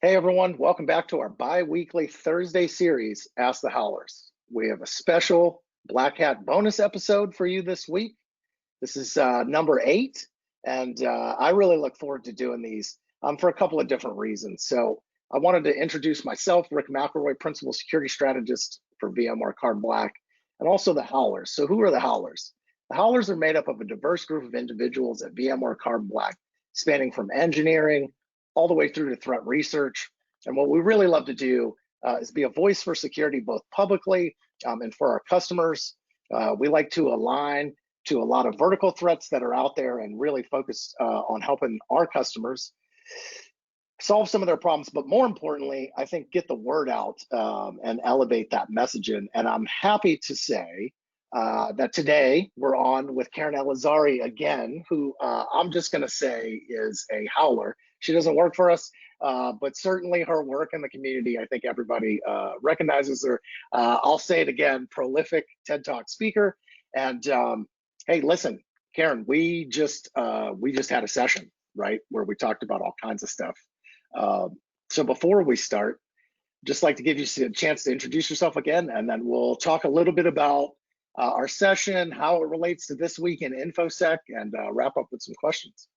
Hey everyone, welcome back to our bi-weekly Thursday series, Ask the Howlers. We have a special Black Hat bonus episode for you this week. This is number 8, and I really look forward to doing these for a couple of different reasons. So I wanted to introduce myself, Rick McElroy, Principal Security Strategist for VMware Carbon Black, and also the Howlers. So who are the Howlers? The Howlers are made up of a diverse group of individuals at VMware Carbon Black, spanning from engineering all the way through to threat research. And what we really love to do is be a voice for security, both publicly and for our customers. We like to align to a lot of vertical threats that are out there and really focus on helping our customers solve some of their problems, but more importantly, I think get the word out and elevate that messaging. And I'm happy to say that today we're on with Keren Elazari again, who I'm just going to say is a howler. She doesn't work for us, but certainly her work in the community, I think everybody recognizes her. I'll say it again, prolific TED Talk speaker. And hey, listen, Keren, we just had a session, right, where we talked about all kinds of stuff. So before we start, just like to give you a chance to introduce yourself again, and then we'll talk a little bit about our session, how it relates to this week in InfoSec, and wrap up with some questions.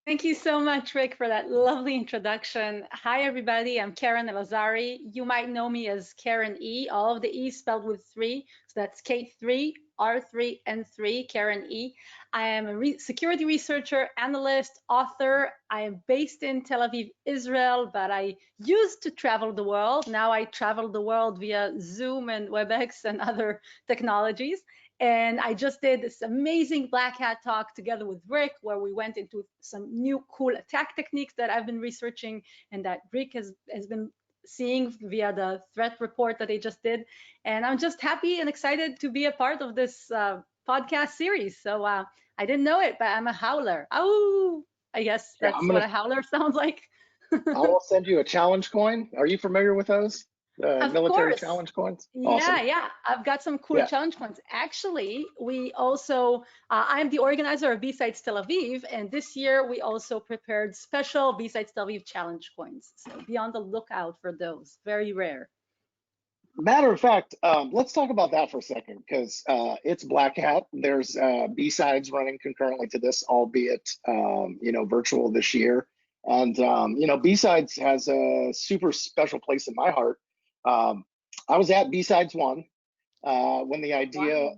Thank you so much, Rick, for that lovely introduction. Hi, everybody. I'm Keren Elazari. You might know me as Keren E, all of the E spelled with 3. So that's K3, R3, N3, Keren E. I am a security researcher, analyst, author. I am based in Tel Aviv, Israel, but I used to travel the world. Now I travel the world via Zoom and WebEx and other technologies. And I just did this amazing Black Hat talk together with Rick, where we went into some new cool attack techniques that I've been researching and that Rick has been seeing via the threat report that they just did. And I'm just happy and excited to be a part of this podcast series. So I didn't know it, but I'm a howler. Oh, I guess that's what a howler sounds like. I will send you a challenge coin. Are you familiar with those? Of Military course. challenge coins? Awesome. Yeah. I've got some cool challenge coins. Actually, we also, I'm the organizer of B-Sides Tel Aviv, and this year we also prepared special B-Sides Tel Aviv challenge coins. So be on the lookout for those. Very rare. Matter of fact, let's talk about that for a second, because it's Black Hat. There's B-Sides running concurrently to this, albeit virtual this year. And B-Sides has a super special place in my heart. I was at B-Sides 1 when the idea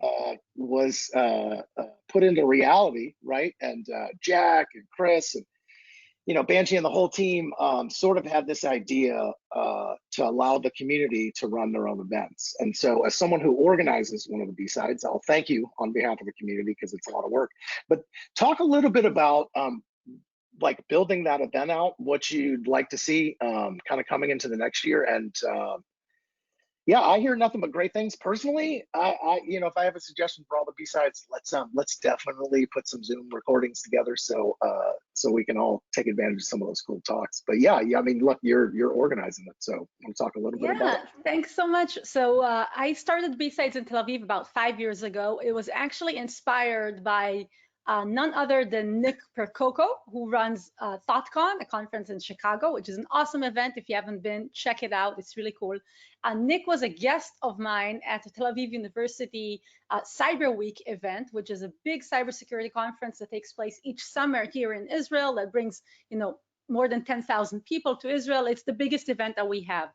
was put into reality, right? And Jack and Chris and Banshee and the whole team sort of had this idea to allow the community to run their own events. And so as someone who organizes one of the B-Sides, I'll thank you on behalf of the community, because it's a lot of work. But talk a little bit about like building that event out, what you'd like to see kind of coming into the next year. And yeah, I hear nothing but great things. Personally, I if I have a suggestion for all the B-Sides, let's definitely put some Zoom recordings together so we can all take advantage of some of those cool talks. But yeah, I mean, look, you're organizing it, so we'll talk a little bit about it. Thanks so much. So I started B-Sides in Tel Aviv about 5 years ago. It was actually inspired by none other than Nick Percoco, who runs ThoughtCon, a conference in Chicago, which is an awesome event. If you haven't been, check it out. It's really cool. Nick was a guest of mine at the Tel Aviv University Cyber Week event, which is a big cybersecurity conference that takes place each summer here in Israel that brings, more than 10,000 people to Israel. It's the biggest event that we have.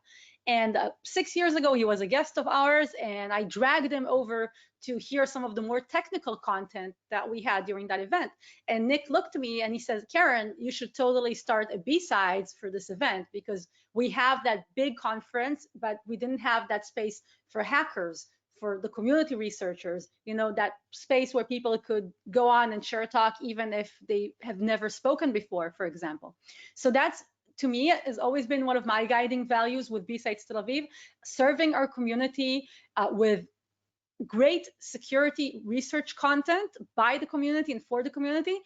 And 6 years ago, he was a guest of ours, and I dragged him over to hear some of the more technical content that we had during that event. And Nick looked at me and he says, Keren, you should totally start a B-Sides for this event, because we have that big conference, but we didn't have that space for hackers, for the community researchers, that space where people could go on and share talk, even if they have never spoken before, for example. So that's, to me, has always been one of my guiding values with B-Sides Tel Aviv, serving our community with great security research content by the community and for the community,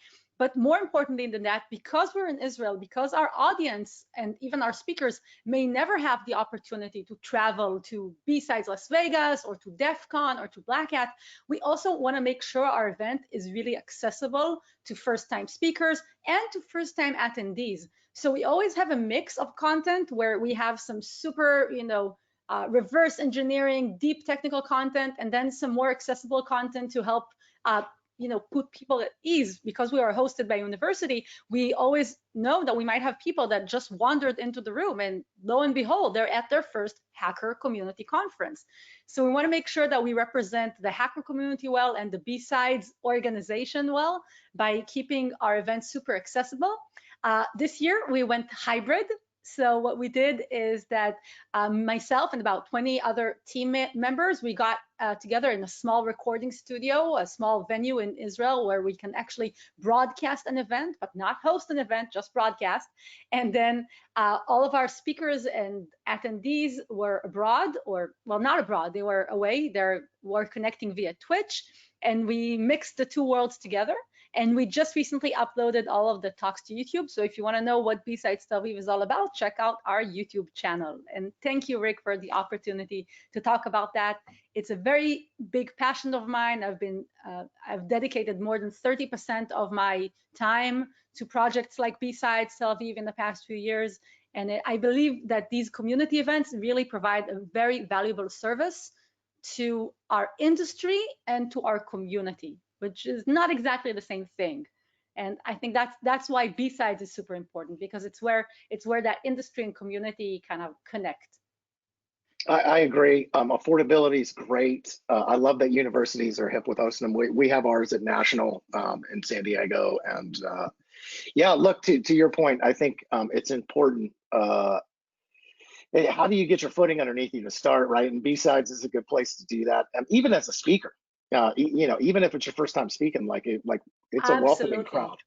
But more importantly than that, because we're in Israel, because our audience and even our speakers may never have the opportunity to travel to B-Sides Las Vegas or to DEF CON or to Black Hat, we also want to make sure our event is really accessible to first-time speakers and to first-time attendees. So we always have a mix of content where we have some super, reverse engineering, deep technical content, and then some more accessible content to help put people at ease. Because we are hosted by university, we always know that we might have people that just wandered into the room, and lo and behold, they're at their first hacker community conference. So we want to make sure that we represent the hacker community well and the B-Sides organization well by keeping our events super accessible. This year we went hybrid. So what we did is that myself and about 20 other team members, we got together in a small recording studio, a small venue in Israel where we can actually broadcast an event, but not host an event, just broadcast. And then all of our speakers and attendees were abroad, or well, not abroad, they were away. They were connecting via Twitch, and we mixed the two worlds together. And we just recently uploaded all of the talks to YouTube. So if you want to know what B-Sides Tel Aviv is all about, check out our YouTube channel. And thank you, Rick, for the opportunity to talk about that. It's a very big passion of mine. I've dedicated more than 30% of my time to projects like B-Sides Tel Aviv in the past few years. And I believe that these community events really provide a very valuable service to our industry and to our community, which is not exactly the same thing. And I think that's why B-Sides is super important, because it's where that industry and community kind of connect. I agree. Affordability is great. I love that universities are hip with hosting them. We have ours at National in San Diego. And yeah, look, to your point, I think it's important. How do you get your footing underneath you to start, right? And B-Sides is a good place to do that. Even as a speaker, even if it's your first time speaking, it's a welcoming crowd.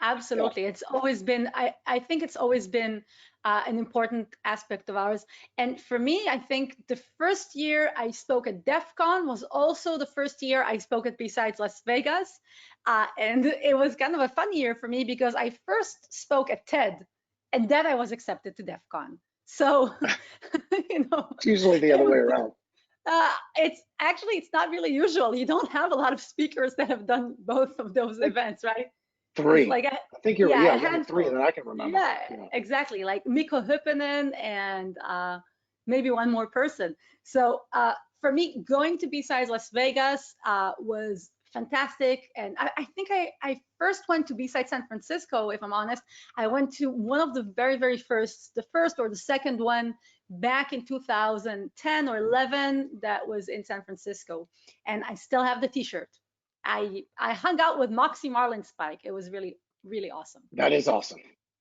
Absolutely. Yeah. It's always been, I think it's always been an important aspect of ours. And for me, I think the first year I spoke at DEF CON was also the first year I spoke at B-Sides Las Vegas. And it was kind of a fun year for me because I first spoke at TED, and then I was accepted to DEF CON. So, it's usually the other way around. It's not really usual. You don't have a lot of speakers that have done both of those events, right? Three. I think you're one of three that I can remember. Yeah, exactly. Like Mikko Hyppinen and maybe one more person. So for me, going to B-Sides Las Vegas was fantastic. And I think I first went to B-Sides San Francisco, if I'm honest. I went to one of the very, very first, the first or the second one back in 2010 or 11 that was in San Francisco. And I still have the t-shirt. I hung out with Moxie Marlinspike. It was really, really awesome. That is awesome.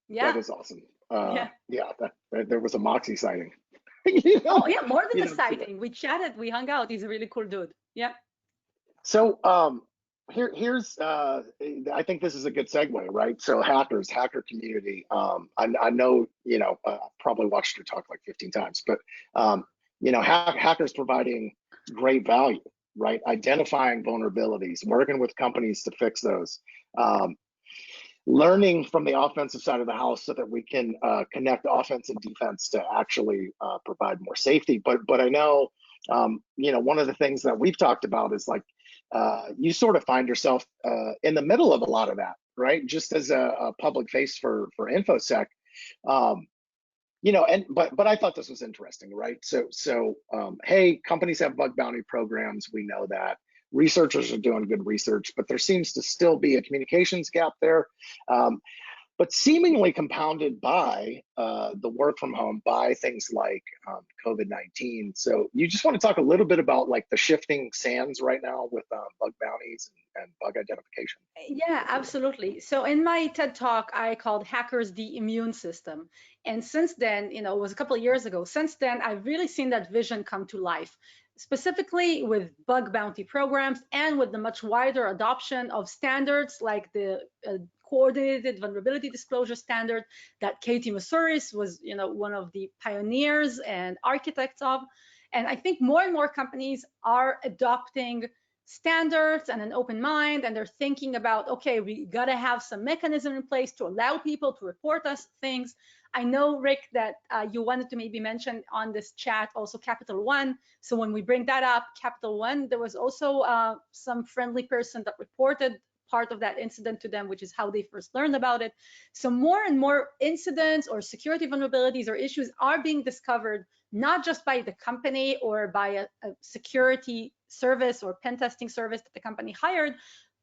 Yeah. That is awesome. There was a Moxie sighting. Oh yeah, more than a sighting. We chatted, we hung out. He's a really cool dude. Yeah. So here's I think this is a good segue, right? So hacker community. I know, probably watched your talk like 15 times, but hackers providing great value, right? Identifying vulnerabilities, working with companies to fix those, learning from the offensive side of the house so that we can connect offense and defense to actually provide more safety. But I know, one of the things that we've talked about is like, you sort of find yourself in the middle of a lot of that, right? Just as a public face for InfoSec, but I thought this was interesting, right? So hey, companies have bug bounty programs. We know that researchers are doing good research, but there seems to still be a communications gap there. But seemingly compounded by the work from home, by things like COVID-19. So you just want to talk a little bit about like the shifting sands right now with bug bounties and bug identification. Yeah, absolutely. So in my TED talk, I called hackers the immune system. And since then, it was a couple of years ago, since then, I've really seen that vision come to life, specifically with bug bounty programs and with the much wider adoption of standards like the coordinated vulnerability disclosure standard that Katie Masuris was, one of the pioneers and architects of. And I think more and more companies are adopting standards and an open mind, and they're thinking about, okay, we got to have some mechanism in place to allow people to report us things. I know, Rick, that you wanted to maybe mention on this chat also Capital One. So when we bring that up, Capital One, there was also some friendly person that reported part of that incident to them, which is how they first learned about it. So more and more incidents or security vulnerabilities or issues are being discovered, not just by the company or by a security service or pen testing service that the company hired,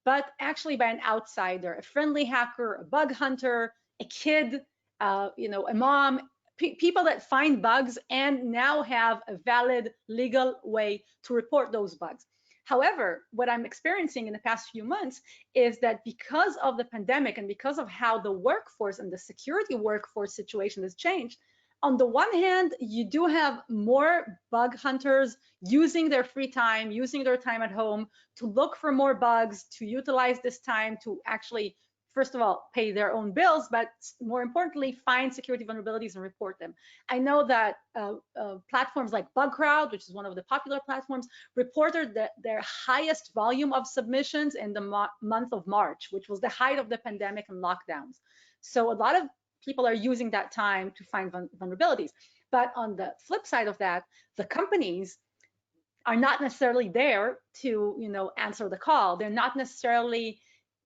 but actually by an outsider, a friendly hacker, a bug hunter, a kid, a mom, people that find bugs and now have a valid legal way to report those bugs. However, what I'm experiencing in the past few months is that because of the pandemic and because of how the workforce and the security workforce situation has changed, on the one hand, you do have more bug hunters using their free time, using their time at home to look for more bugs, to utilize this time to actually, first of all, pay their own bills, but more importantly, find security vulnerabilities and report them. I know that platforms like BugCrowd, which is one of the popular platforms, reported that their highest volume of submissions in the month of March, which was the height of the pandemic and lockdowns. So a lot of people are using that time to find vulnerabilities. But on the flip side of that, the companies are not necessarily there to, answer the call. They're not necessarily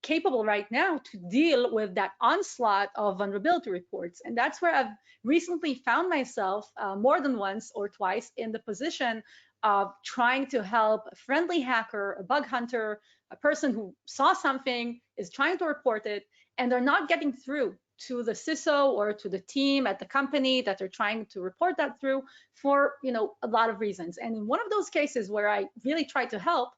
capable right now to deal with that onslaught of vulnerability reports. And that's where I've recently found myself more than once or twice in the position of trying to help a friendly hacker, a bug hunter, a person who saw something, is trying to report it, and they're not getting through to the CISO or to the team at the company that they're trying to report that through for a lot of reasons. And in one of those cases where I really tried to help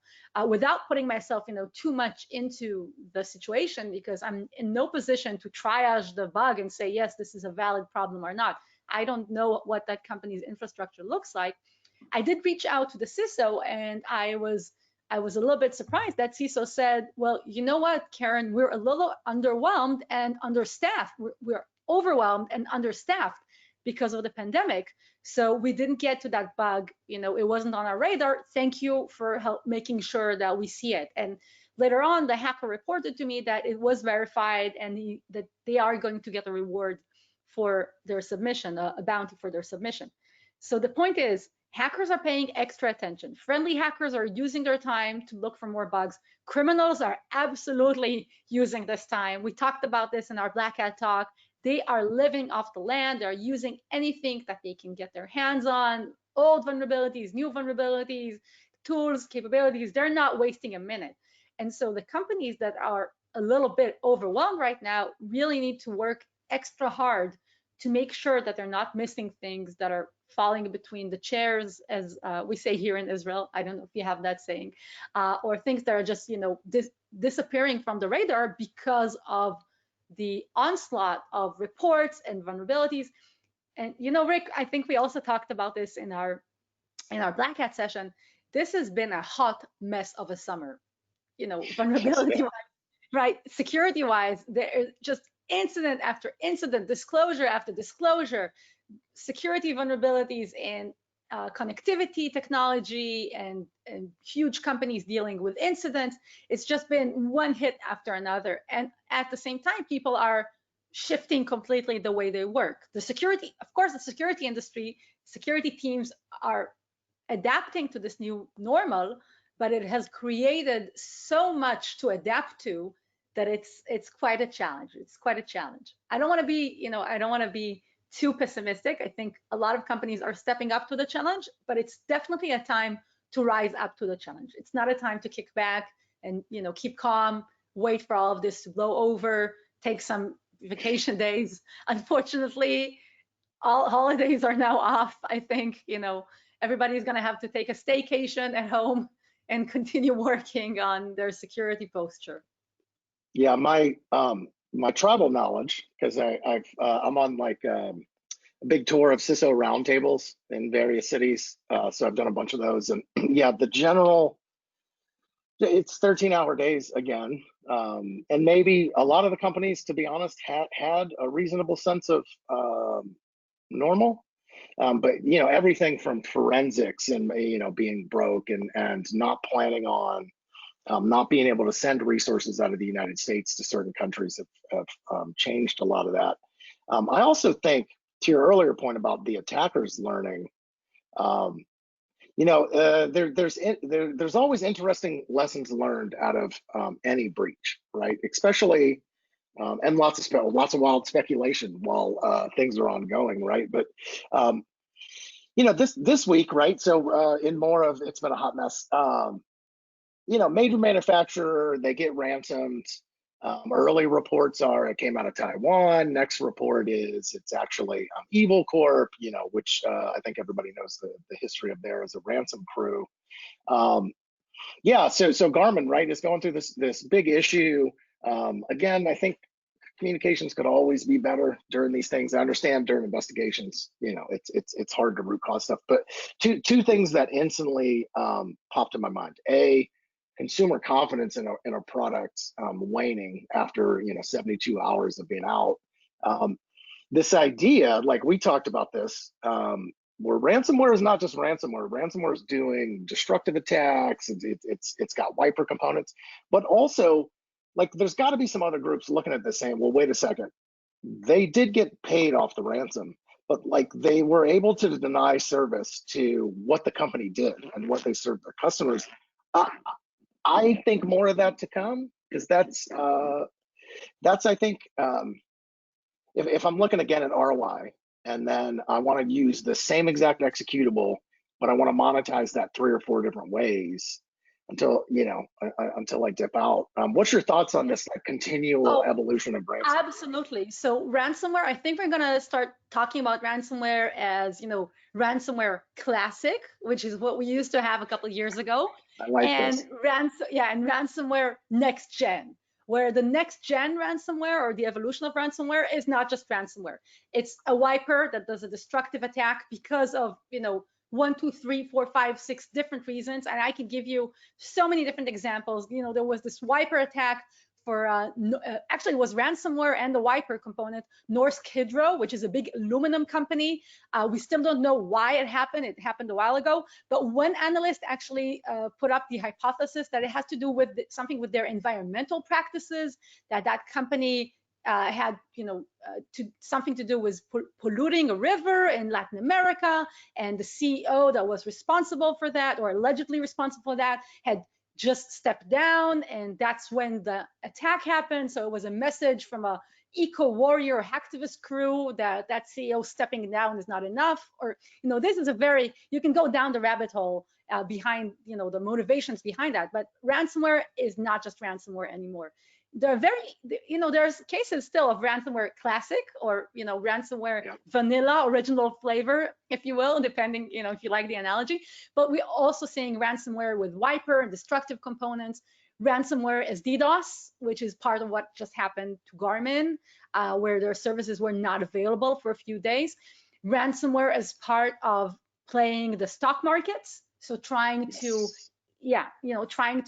without putting myself too much into the situation, because I'm in no position to triage the bug and say, yes, this is a valid problem or not. I don't know what that company's infrastructure looks like. I did reach out to the CISO, and I was a little bit surprised that CISO said, well, you know what, Keren, we're a little underwhelmed and understaffed. We're overwhelmed and understaffed because of the pandemic. So we didn't get to that bug. It wasn't on our radar. Thank you for making sure that we see it. And later on, the hacker reported to me that it was verified and that they are going to get a reward for their submission, a bounty for their submission. So the point is, hackers are paying extra attention. Friendly hackers are using their time to look for more bugs. Criminals are absolutely using this time. We talked about this in our Black Hat talk. They are living off the land. They're using anything that they can get their hands on, old vulnerabilities, new vulnerabilities, tools, capabilities. They're not wasting a minute. And so the companies that are a little bit overwhelmed right now really need to work extra hard to make sure that they're not missing things that are falling between the chairs, as we say here in Israel. I don't know if you have that saying, or things that are just disappearing from the radar because of the onslaught of reports and vulnerabilities. And Rick, I think we also talked about this in our Black Hat session. This has been a hot mess of a summer. Vulnerability-wise, right? Security-wise, there is just incident after incident, disclosure after disclosure, security vulnerabilities in connectivity technology and huge companies dealing with incidents. It's just been one hit after another. And at the same time, people are shifting completely the way they work. The security industry, security teams are adapting to this new normal, but it has created so much to adapt to that it's quite a challenge. It's quite a challenge. I don't want to be too pessimistic. I think a lot of companies are stepping up to the challenge, but it's definitely a time to rise up to the challenge. It's not a time to kick back and keep calm, wait for all of this to blow over, take some vacation days. Unfortunately, all holidays are now off. I think everybody's going to have to take a staycation at home and continue working on their security posture. Yeah, my tribal knowledge, because I'm on like a big tour of CISO roundtables in various cities, so I've done a bunch of those, and yeah, it's 13-hour days again, and maybe a lot of the companies, to be honest, had a reasonable sense of normal, but everything from forensics and being broke and not planning on Not being able to send resources out of the United States to certain countries have changed a lot of that. I also think, to your earlier point about the attackers learning, there's always interesting lessons learned out of any breach, right? Especially and lots of wild speculation while things are ongoing, right? But this week, right? So in more of it's been a hot mess. Major manufacturer, they get ransomed. Early reports are it came out of Taiwan. Next report is it's actually Evil Corp, which I think everybody knows the history of there as a ransom crew. So Garmin, right, is going through this big issue. Again, I think communications could always be better during these things. I understand during investigations, it's hard to root cause stuff. But two things that instantly popped in my mind: A, consumer confidence in our products waning after 72 hours of being out. This idea, like we talked about this, where ransomware is not just ransomware. Ransomware is doing destructive attacks. It's got wiper components, but also, like, there's got to be some other groups looking at this saying, well, wait a second, they did get paid off the ransom, but like they were able to deny service to what the company did and what they served their customers. I think more of that to come, because that's I think if I'm looking again at ROI, and then I want to use the same exact executable, but I want to monetize that 3 or 4 different ways until I dip out. What's your thoughts on this continual evolution of ransomware? Absolutely. So ransomware, I think we're gonna start talking about ransomware as ransomware classic, which is what we used to have a couple of years ago. I like and this. and ransomware next gen, where the next gen ransomware or the evolution of ransomware is not just ransomware. It's a wiper that does a destructive attack because of 1, 2, 3, 4, 5, 6 different reasons. And I can give you so many different examples. There was this wiper attack for actually it was ransomware and the wiper component, Norsk Hydro, which is a big aluminum company. We still don't know why it happened. It happened a while ago. But one analyst actually put up the hypothesis that it has to do with something with their environmental practices, that company had something to do with polluting a river in Latin America, and the CEO that was responsible for that, or allegedly responsible for that, had just stepped down, and that's when the attack happened. So it was a message from a eco warrior hacktivist crew that CEO stepping down is not enough. Or this is you can go down the rabbit hole behind the motivations behind that. But ransomware is not just ransomware anymore. There's cases still of ransomware classic, or ransomware vanilla, original flavor, if you will, depending if you like the analogy. But we're also seeing ransomware with wiper and destructive components. Ransomware as DDoS, which is part of what just happened to Garmin, where their services were not available for a few days. Ransomware as part of playing the stock markets, so trying to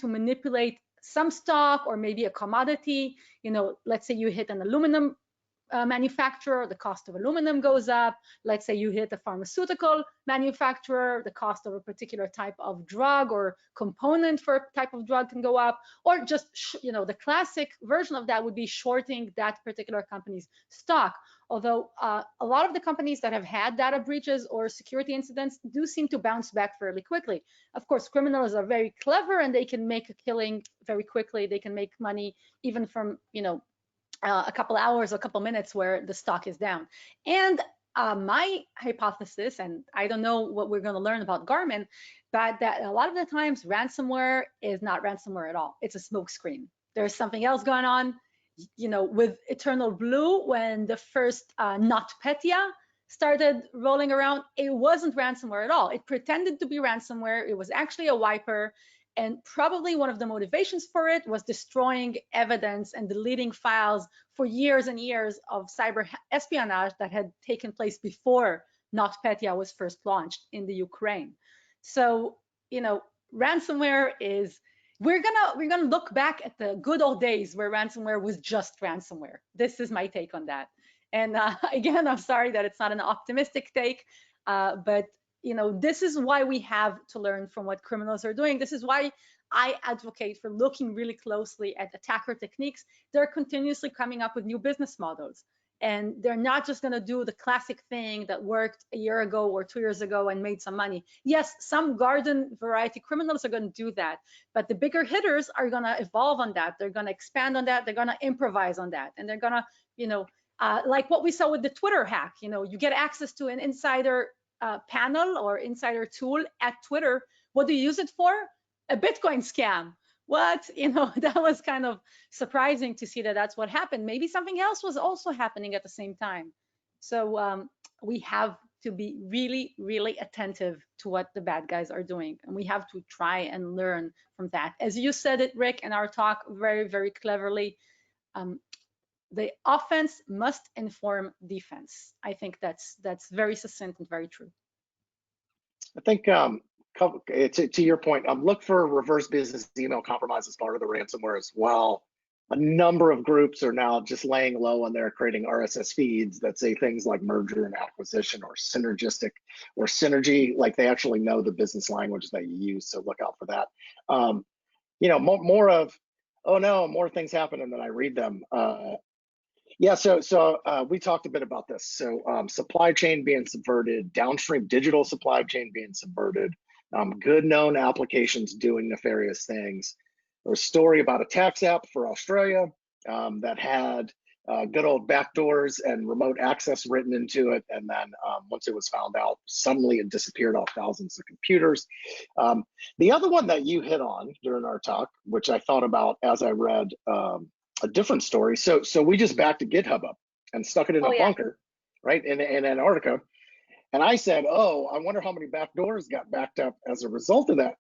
manipulate some stock or maybe a commodity. Let's say you hit an aluminum manufacturer, the cost of aluminum goes up. Let's say you hit a pharmaceutical manufacturer, the cost of a particular type of drug or component for a type of drug can go up. Or just the classic version of that would be shorting that particular company's stock. Although a lot of the companies that have had data breaches or security incidents do seem to bounce back fairly quickly. Of course, criminals are very clever and they can make a killing very quickly. They can make money even from a couple hours, a couple minutes where the stock is down. And my hypothesis, and I don't know what we're going to learn about Garmin, but that a lot of the times ransomware is not ransomware at all. It's a smokescreen. There's something else going on. With Eternal Blue, when the first NotPetya started rolling around, it wasn't ransomware at all. It pretended to be ransomware. It was actually a wiper. And probably one of the motivations for it was destroying evidence and deleting files for years and years of cyber espionage that had taken place before NotPetya was first launched in the Ukraine. So, ransomware is, we're gonna look back at the good old days where ransomware was just ransomware. This is my take on that. And again, I'm sorry that it's not an optimistic take, but this is why we have to learn from what criminals are doing. This is why I advocate for looking really closely at attacker techniques. They're continuously coming up with new business models. And they're not just going to do the classic thing that worked a year ago or 2 years ago and made some money. Yes, some garden variety criminals are going to do that, but the bigger hitters are going to evolve on that. They're going to expand on that. They're going to improvise on that. And they're going to, like what we saw with the Twitter hack, you get access to an insider panel or insider tool at Twitter. What do you use it for? A Bitcoin scam. What? That was kind of surprising to see that that's what happened. Maybe something else was also happening at the same time. So we have to be really, really attentive to what the bad guys are doing. And we have to try and learn from that. As you said it, Rick, in our talk very, very cleverly, the offense must inform defense. I think that's very succinct and very true. I think to your point, look for reverse business email compromise as part of the ransomware as well. A number of groups are now just laying low on there, creating RSS feeds that say things like merger and acquisition or synergistic or synergy, like they actually know the business language that you use. So look out for that. More of, oh no, more things happen and then I read them. Yeah, so we talked a bit about this. So supply chain being subverted, downstream digital supply chain being subverted, good known applications doing nefarious things. There was a story about a tax app for Australia that had good old backdoors and remote access written into it. And then once it was found out, suddenly it disappeared off thousands of computers. The other one that you hit on during our talk, which I thought about as I read a different story. So we just backed a GitHub up and stuck it in a bunker, right, in Antarctica. And I said, oh, I wonder how many backdoors got backed up as a result of that.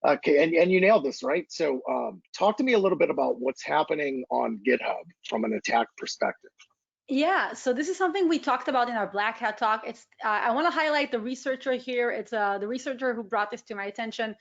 Okay, and you nailed this, right? So talk to me a little bit about what's happening on GitHub from an attack perspective. Yeah, so this is something we talked about in our Black Hat talk. It's I want to highlight the researcher here. It's the researcher who brought this to my attention.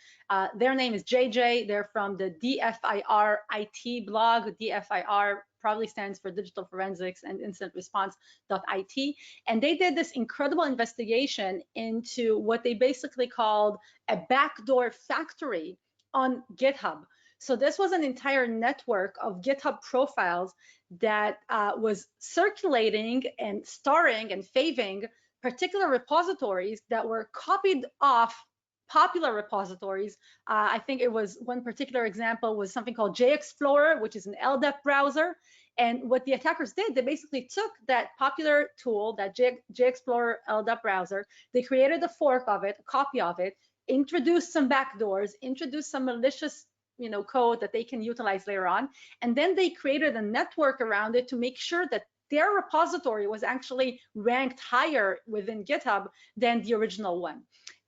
Their name is JJ. They're from the DFIR IT blog. DFIR probably stands for Digital Forensics and Incident Response.it. And they did this incredible investigation into what they basically called a backdoor factory on GitHub. So this was an entire network of GitHub profiles that was circulating and starring and faving particular repositories that were copied off popular repositories. I think it was one particular example was something called JExplorer, which is an LDAP browser. And what the attackers did, they basically took that popular tool, that JExplorer LDAP browser, they created a fork of it, a copy of it, introduced some backdoors, introduced some malicious code that they can utilize later on. And then they created a network around it to make sure that their repository was actually ranked higher within GitHub than the original one.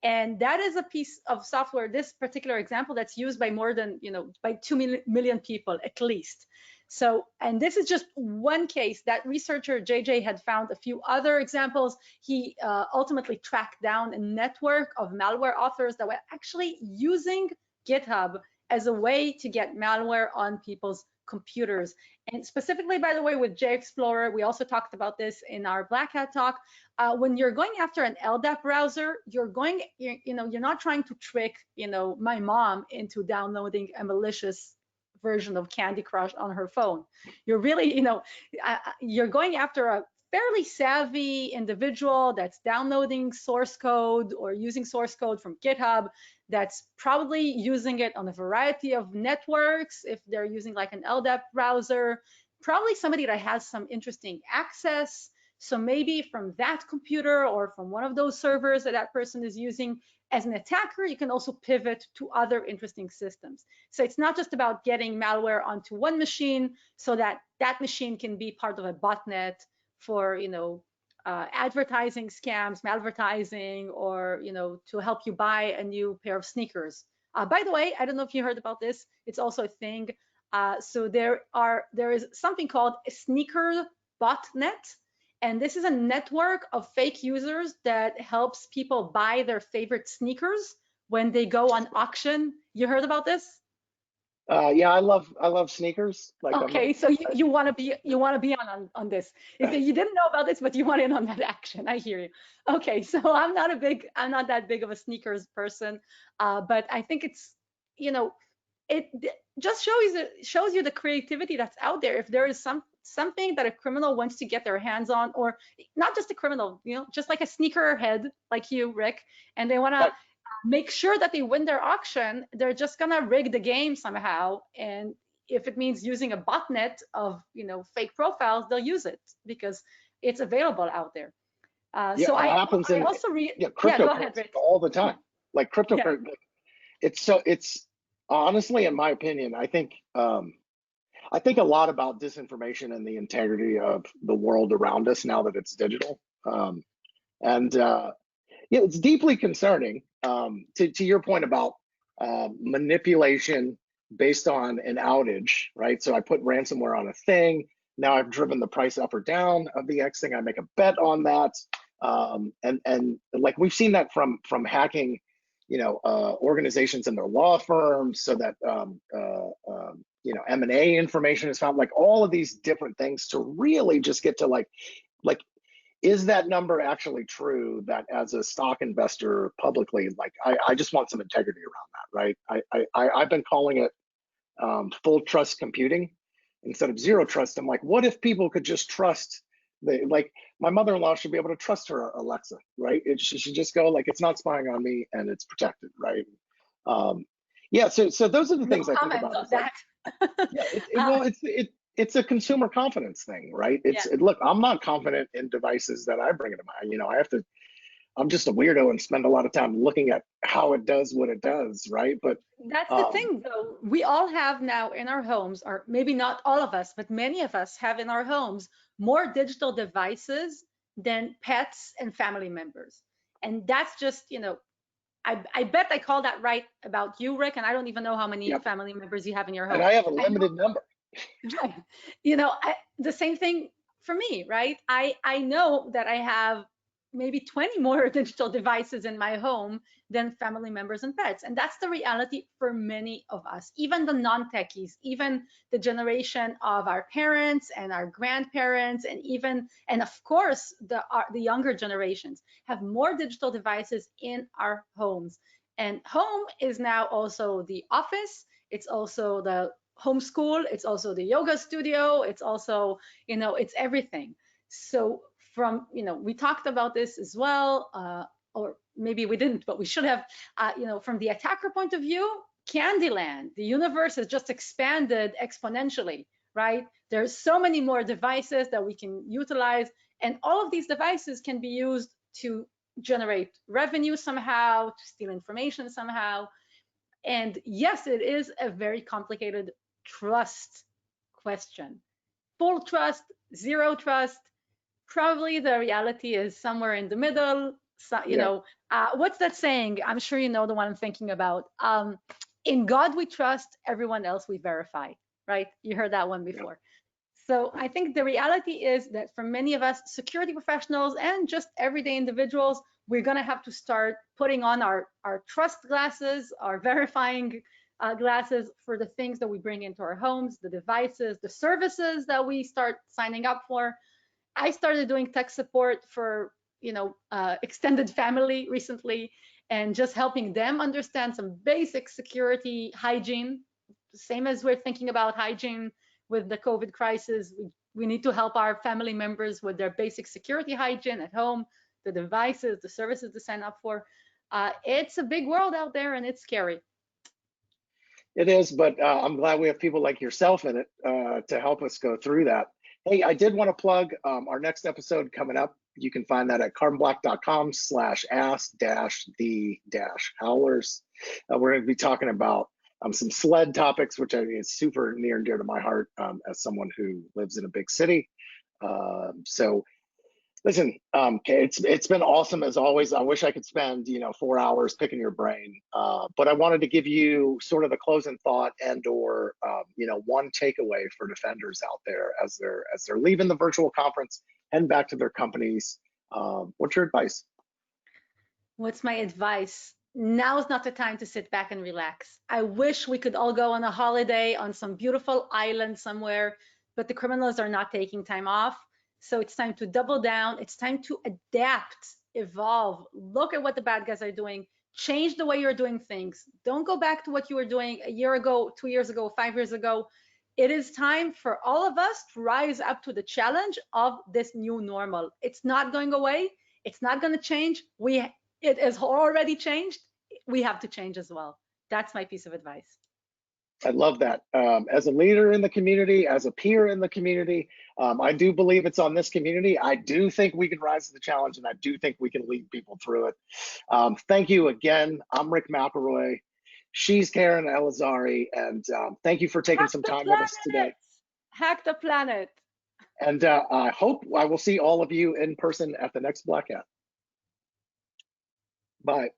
And that is a piece of software, this particular example, that's used by more than, by 2 million people at least. So, and this is just one case. That researcher, JJ, had found a few other examples. He ultimately tracked down a network of malware authors that were actually using GitHub as a way to get malware on people's computers. And specifically, by the way, with JExplorer, we also talked about this in our Black Hat talk. When you're going after an LDAP browser, you're not trying to trick, my mom into downloading a malicious version of Candy Crush on her phone. You're really, you're going after a fairly savvy individual that's downloading source code or using source code from GitHub, that's probably using it on a variety of networks. If they're using like an LDAP browser, probably somebody that has some interesting access. So maybe from that computer or from one of those servers that person is using, as an attacker, you can also pivot to other interesting systems. So it's not just about getting malware onto one machine so that that machine can be part of a botnet for advertising scams, malvertising, or to help you buy a new pair of sneakers. By the way, I don't know if you heard about this. It's also a thing. So there is something called a sneaker botnet, and this is a network of fake users that helps people buy their favorite sneakers when they go on auction. You heard about this? Yeah, I love sneakers. Like I'm a Okay, so you want to be on this. You didn't know about this, but you want in on that action. I hear you. Okay, so I'm not that big of a sneakers person, but I think it's, you know, just shows you the creativity that's out there. If there is something that a criminal wants to get their hands on, or not just a criminal, just like a sneaker head like you, Rick, and they want to right. make sure that they win their auction, they're just gonna rig the game somehow. And if it means using a botnet of fake profiles, they'll use it because it's available out there. Yeah, So it I happens I in also read. yeah Yeah, go ahead, cryptocurrency Rick. all the time. Like Yeah, cryptocurrency, it's honestly, in my opinion, I think a lot about disinformation and the integrity of the world around us now that it's digital. And Yeah, it's deeply concerning. To your point about manipulation based on an outage, right? So I put ransomware on a thing. Now I've driven the price up or down of the X thing. I make a bet on that, and like we've seen that from hacking, organizations and their law firms, so that M&A information is found. Like all of these different things to really just get to like is that number actually true, that as a stock investor publicly, like I just want some integrity around that, right? I've been calling it full trust computing instead of zero trust. I'm like, what if people could just trust like my mother-in-law should be able to trust her Alexa, right? She should just go like, it's not spying on me and it's protected, right? um yeah, so those are the no things I think comment about. on Is like, that. yeah, uh, it's a consumer confidence thing, right? yeah. Look, I'm not confident in devices that I bring into my, I have to, I'm just a weirdo and spend a lot of time looking at how it does what it does, right? But That's the um, thing, though. We all have now in our homes, or maybe not all of us, but many of us have in our homes more digital devices than pets and family members. And that's just, I bet I call that right about you, Rick, and I don't even know how many yep, family members you have in your and home. I have a I limited number. Right. The same thing for me, right? I know that I have maybe 20 more digital devices in my home than family members and pets. And that's the reality for many of us, even the non-techies, even the generation of our parents and our grandparents, and of course, the younger generations have more digital devices in our homes. And home is now also the office. It's also the homeschool, it's also the yoga studio, it's also, it's everything. So we talked about this as well, or maybe we didn't, but we should have. From the attacker point of view, Candyland, the universe has just expanded exponentially, right? There's so many more devices that we can utilize, and all of these devices can be used to generate revenue somehow, to steal information somehow. And yes, it is a very complicated trust question. Full trust, zero trust. Probably the reality is somewhere in the middle. So, Yeah, what's that saying? I'm sure you know the one I'm thinking about. In God we trust, everyone else we verify, right? You heard that one yeah. before. So I think the reality is that for many of us, security professionals and just everyday individuals, we're going to have to start putting on our trust glasses, our verifying glasses for the things that we bring into our homes, the devices, the services that we start signing up for. I started doing tech support for extended family recently, and just helping them understand some basic security hygiene, same as we're thinking about hygiene with the COVID crisis. We need to help our family members with their basic security hygiene at home, the devices, the services to sign up for. It's a big world out there, and it's scary. It is, but I'm glad we have people like yourself in it to help us go through that. Hey, I did want to plug our next episode coming up. You can find that at carbonblack.com/ask-the-howlers. We're going to be talking about some SLED topics, which I mean is super near and dear to my heart as someone who lives in a big city. So listen, it's been awesome as always. I wish I could spend 4 hours picking your brain, but I wanted to give you sort of the closing thought and/or one takeaway for defenders out there as they're leaving the virtual conference, heading back to their companies. What's your advice? What's my advice? Now's not the time to sit back and relax. I wish we could all go on a holiday on some beautiful island somewhere, but the criminals are not taking time off. So it's time to double down. It's time to adapt, evolve, look at what the bad guys are doing, change the way you're doing things. Don't go back to what you were doing a year ago, 2 years ago, 5 years ago. It is time for all of us to rise up to the challenge of this new normal. It's not going away. It's not going to change. It has already changed. We have to change as well. That's my piece of advice. I love that. As a leader in the community, as a peer in the community, I do believe it's on this community. I do think we can rise to the challenge, and I do think we can lead people through it. Thank you again. I'm Rick McElroy. She's Keren Elazari, and thank you for taking some time with us today. Hack the planet. And I hope I will see all of you in person at the next Black Hat. Bye.